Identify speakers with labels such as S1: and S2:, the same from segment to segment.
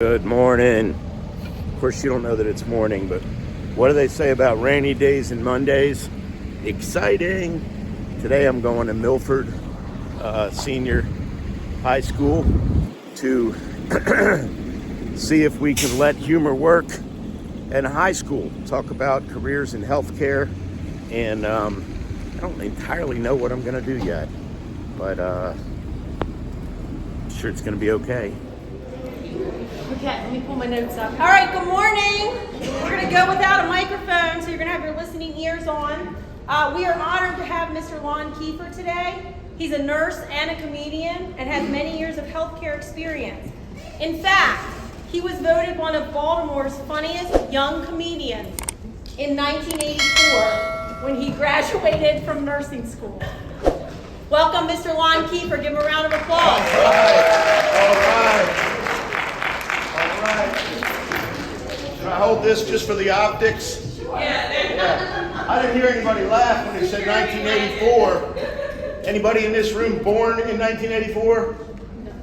S1: Good morning. Of course, you don't know that it's morning, but what do they say about rainy days and Mondays? Exciting. Today I'm going to Milford Senior High School to see if we can let humor work in high school. Talk about careers in healthcare, and I don't entirely know what I'm going to do yet, but I'm sure it's going to be okay.
S2: Okay, let me pull my notes up. All right, good morning. We're going to go without a microphone, so you're going to have your listening ears on. We are honored to have Mr. Lon Kieffer today. He's a nurse and a comedian and has many years of healthcare experience. In fact, he was voted one of Baltimore's funniest young comedians in 1984 when he graduated from nursing school. Welcome, Mr. Lon Kieffer. Give him a round of applause.
S1: All right. Can I hold this just for the optics? Yeah. I didn't hear anybody laugh when they said 1984. Anybody in this room born in 1984?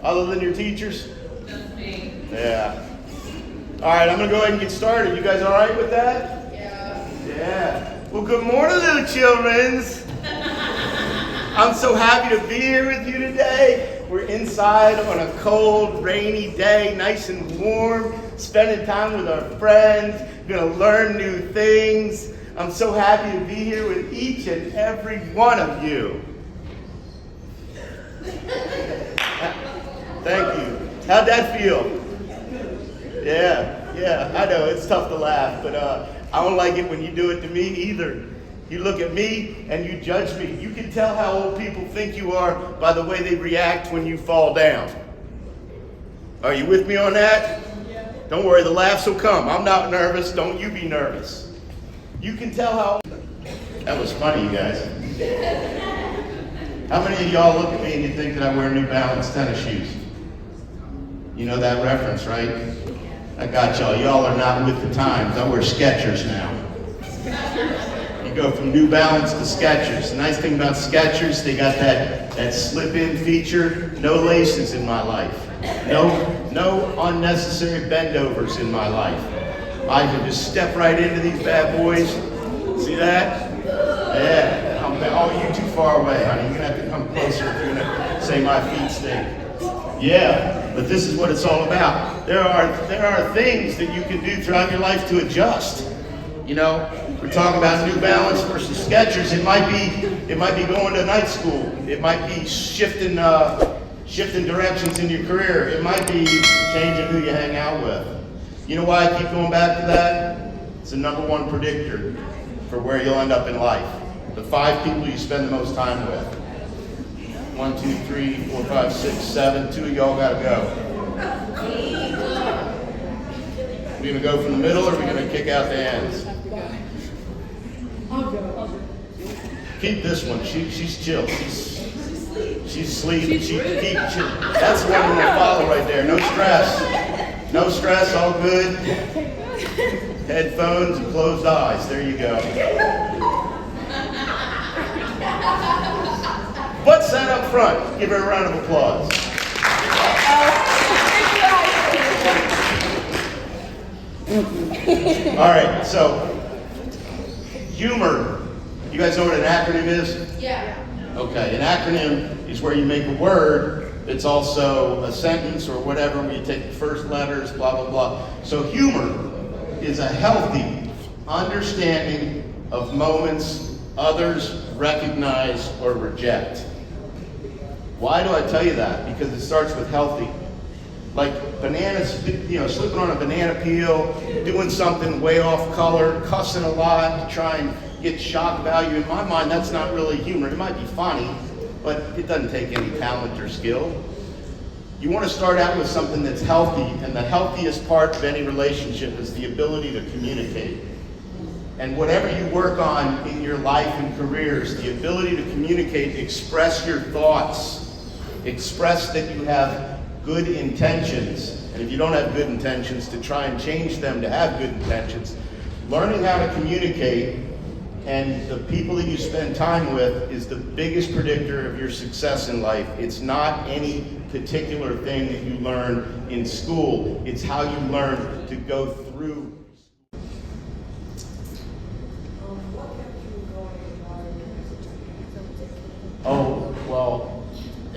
S1: Other than your teachers?
S3: Just me.
S1: Yeah. All right, I'm going to go ahead and get started. You guys all right with that?
S3: Yeah.
S1: Yeah. Well, good morning, little childrens. I'm so happy to be here with you today. We're inside on a cold, rainy day, nice and warm, spending time with our friends, gonna learn new things. I'm so happy to be here with each and every one of you. Thank you. How'd that feel? Yeah, I know, it's tough to laugh, but I don't like it when you do it to me either. You look at me and you judge me. You can tell how old people think you are by the way they react when you fall down. Are you with me on that? Yeah. Don't worry, the laughs will come. I'm not nervous. Don't you be nervous. You can tell how... That was funny, you guys. How many of y'all look at me and you think that I wear New Balance tennis shoes? You know that reference, right? I got y'all. Y'all are not with the times. I wear Skechers now. Go from New Balance to Skechers. The nice thing about Skechers, they got that slip-in feature. No laces in my life. No unnecessary bendovers in my life. I can just step right into these bad boys. See that? Yeah. Oh, you're too far away, honey. You're gonna have to come closer if you're gonna say my feet stink. Yeah, but this is what it's all about. There are things that you can do throughout your life to adjust. You know, we're talking about New Balance versus Skechers. It might be going to night school. It might be shifting directions in your career. It might be changing who you hang out with. You know why I keep going back to that? It's the number one predictor for where you'll end up in life. The 5 people you spend the most time with. 1, 2, 3, 4, 5, 6, 7. 2 of y'all gotta go. We're gonna go from the middle, or we're gonna kick out the ends? Keep this one. She's chill. She's asleep. That's the one we're gonna follow right there. No stress. No stress. All good. Headphones and closed eyes. There you go. What's that up front? Give her a round of applause. All right. So, humor. You guys know what an acronym is?
S3: Yeah.
S1: Okay, an acronym is where you make a word. It's also a sentence or whatever, where you take the first letters, blah, blah, blah. So humor is a healthy understanding of moments others recognize or reject. Why do I tell you that? Because it starts with healthy. Like bananas, slipping on a banana peel, doing something way off color, cussing a lot to try and get shock value. In my mind, that's not really humor. It might be funny, but it doesn't take any talent or skill. You want to start out with something that's healthy, and the healthiest part of any relationship is the ability to communicate. And whatever you work on in your life and careers, the ability to communicate, express your thoughts, express that you have good intentions, and if you don't have good intentions, to try and change them to have good intentions. Learning how to communicate and the people that you spend time with is the biggest predictor of your success in life. It's not any particular thing that you learn in school. It's how you learn to go through. Oh, well,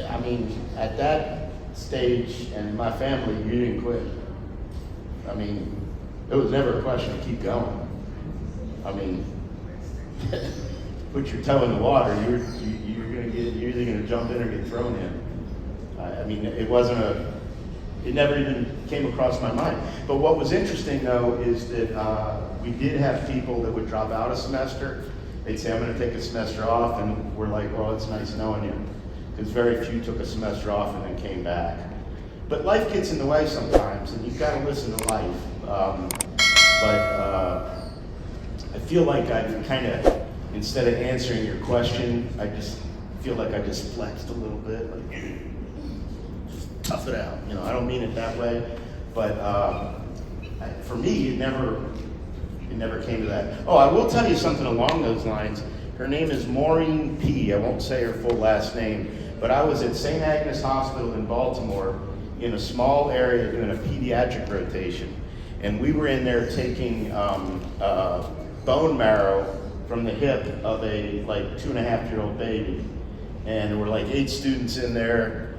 S1: I mean, at that stage and in my family, you didn't quit. I mean, it was never a question to keep going. I mean, put your toe in the water, you're either gonna jump in or get thrown in. I mean, it never even came across my mind. But what was interesting though is that we did have people that would drop out a semester. They'd say, I'm gonna take a semester off, and we're like, well, it's nice knowing you. Because very few took a semester off and then came back. But life gets in the way sometimes, and you've gotta listen to life. I feel like I've kind of, instead of answering your question, I just feel like I just flexed a little bit, like, just tough it out. You know, I don't mean it that way, but for me, it never came to that. Oh, I will tell you something along those lines. Her name is Maureen P. I won't say her full last name, but I was at St. Agnes Hospital in Baltimore in a small area doing a pediatric rotation. And we were in there taking bone marrow from the hip of a like 2.5-year-old baby. And there were like 8 students in there,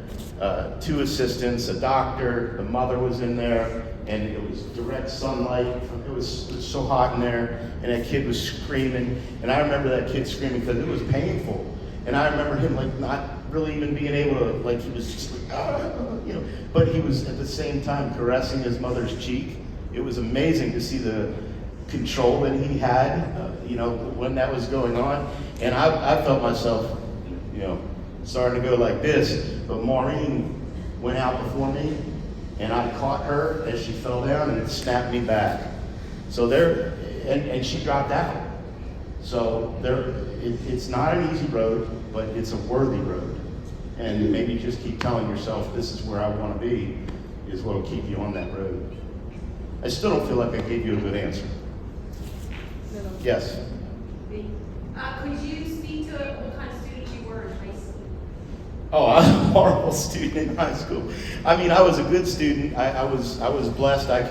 S1: 2 assistants, a doctor, the mother was in there, and it was direct sunlight. It was so hot in there, and that kid was screaming. And I remember that kid screaming because it was painful. And I remember him like not really even being able to, like he was just like, you know, but he was at the same time caressing his mother's cheek. It was amazing to see the control that he had, you know, when that was going on. And I felt myself, you know, starting to go like this, but Maureen went out before me, and I caught her as she fell down, and it snapped me back. So there, and she dropped out. So there, it's not an easy road, but it's a worthy road. And maybe just keep telling yourself, this is where I want to be, is what will keep you on that road. I still don't feel like I gave you a good answer. Yes?
S3: Could you speak to what kind of student you were in high school?
S1: Oh, I was a horrible student in high school. I mean, I was a good student. I was blessed. I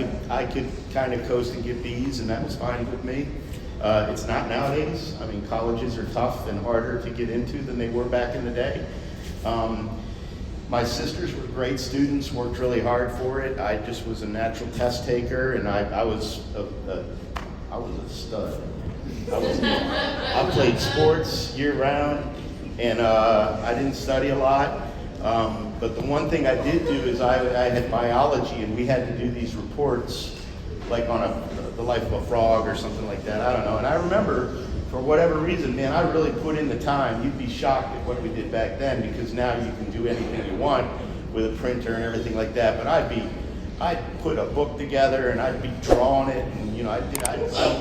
S1: could kind of coast and get B's, and that was fine with me. It's not nowadays. I mean, colleges are tough and harder to get into than they were back in the day. My sisters were great students, worked really hard for it. I just was a natural test taker, and I was a stud. I played sports year-round, and I didn't study a lot. But the one thing I did do is I had biology, and we had to do these reports, like on the life of a frog or something like that. I don't know. And I remember, for whatever reason, man, I really put in the time. You'd be shocked at what we did back then, because now you can do anything you want with a printer and everything like that. But I'd put a book together, and I'd be drawing it, and you know, I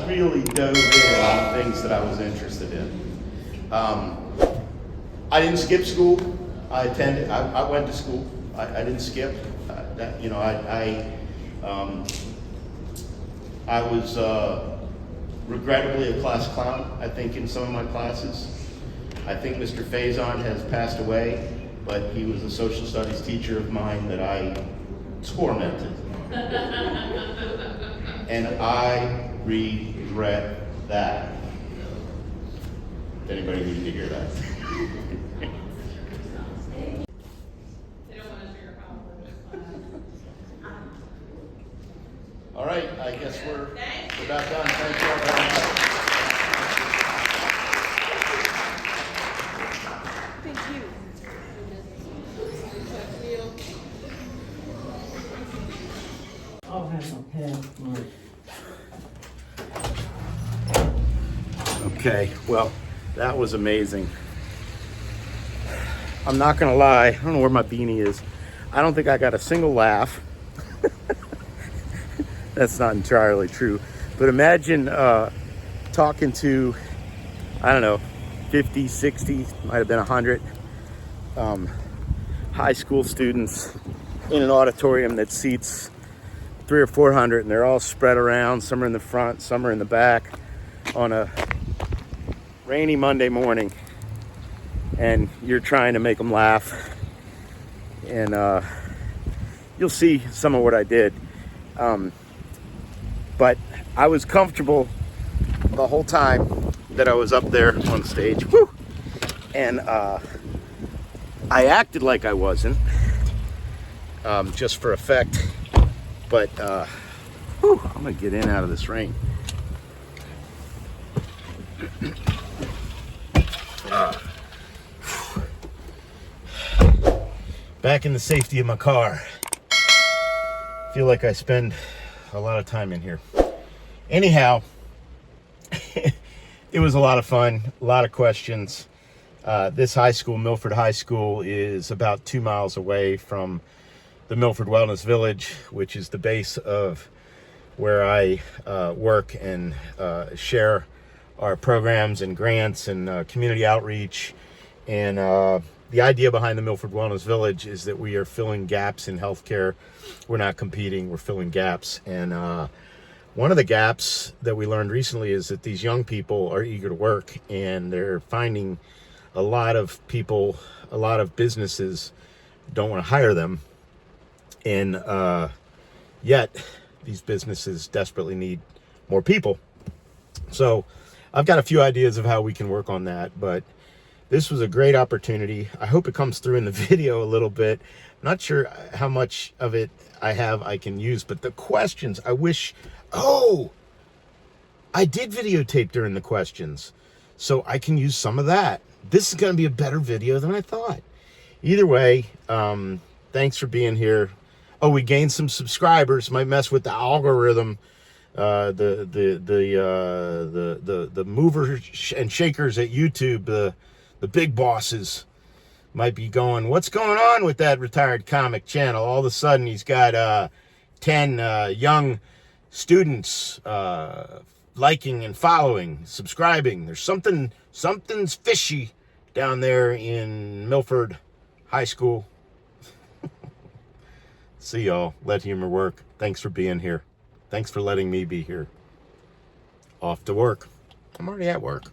S1: really dove in on things that I was interested in. I didn't skip school. I went to school. I didn't skip. I was regrettably a class clown, I think, in some of my classes. I think Mr. Faison has passed away, but he was a social studies teacher of mine that I tormented. And I regret that. Anybody need to hear that?
S3: They don't want to share how
S1: All right, I guess we're about done. Thank you all very much.
S2: Thank you.
S4: I'll have my passport.
S1: Okay, well, that was amazing. I'm not gonna lie, I don't know where my beanie is. I don't think I got a single laugh. That's not entirely true. But imagine talking to, I don't know, 50, 60, might have been 100 high school students in an auditorium that seats 300 or 400, and they're all spread around. Some are in the front, some are in the back, on a rainy Monday morning, and you're trying to make them laugh. And you'll see some of what I did. But I was comfortable the whole time that I was up there on stage. Woo! And I acted like I wasn't, just for effect. But whew, I'm gonna get in out of this rain. Back in the safety of my car. Feel like I spend a lot of time in here. Anyhow, it was a lot of fun, a lot of questions. This high school, Milford High School, is about 2 miles away from the Milford Wellness Village, which is the base of where I work and share our programs and grants and community outreach. And the idea behind the Milford Wellness Village is that we are filling gaps in healthcare. We're not competing, we're filling gaps. And one of the gaps that we learned recently is that these young people are eager to work, and they're finding a lot of people, a lot of businesses don't want to hire them. And yet these businesses desperately need more people. So I've got a few ideas of how we can work on that, but this was a great opportunity. I hope it comes through in the video a little bit. I'm not sure how much of it I can use, but the questions, I wish, I did videotape during the questions, so I can use some of that. This is going to be a better video than I thought. Either way, thanks for being here. Oh, we gained some subscribers. Might mess with the algorithm. The movers and shakers at YouTube, the big bosses, might be going, what's going on with that Retired Comic channel? All of a sudden, he's got 10 young students liking and following, subscribing. There's something's fishy down there in Milford High School. See y'all. Let humor work. Thanks for being here. Thanks for letting me be here. Off to work. I'm already at work.